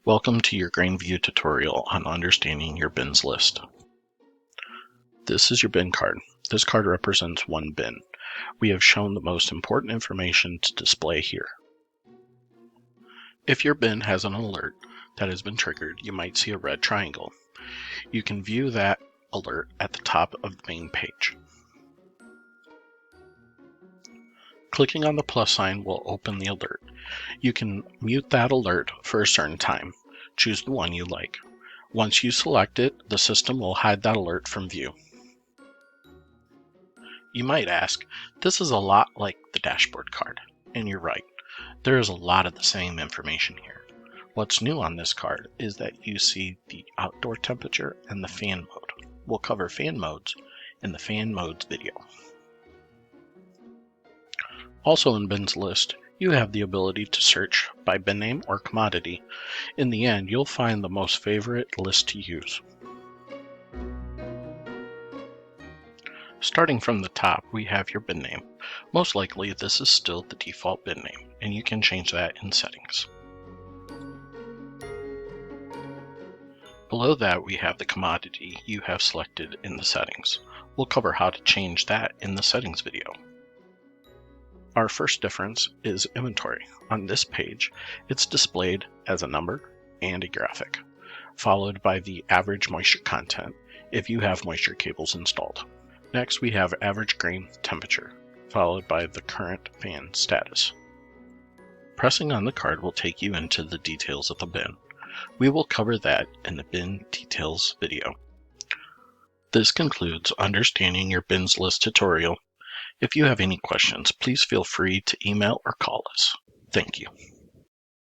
Welcome to your GrainVue tutorial on understanding your bins list. This is your bin card. This card represents one bin. We have shown the most important information to display here. If your bin has an alert that has been triggered, you might see a red triangle. You can view that alert at the top of the main page. Clicking on the plus sign will open the alert. You can mute that alert for a certain time. Choose the one you like. Once you select it, the system will hide that alert from view. You might ask, this is a lot like the dashboard card, and you're right. There is a lot of the same information here. What's new on this card is that you see the outdoor temperature and the fan mode. We'll cover fan modes in the fan modes video. Also in Bins List, you have the ability to search by bin name or commodity. In the end, you'll find the most favorite list to use. Starting from the top, we have your bin name. Most likely, this is still the default bin name, and you can change that in settings. Below that, we have the commodity you have selected in the settings. We'll cover how to change that in the settings video. Our first difference is inventory. On this page, it's displayed as a number and a graphic, followed by the average moisture content if you have moisture cables installed. Next, we have average grain temperature, followed by the current fan status. Pressing on the card will take you into the details of the bin. We will cover that in the bin details video. This concludes understanding your bins list tutorial. If you have any questions, please feel free to email or call us. Thank you.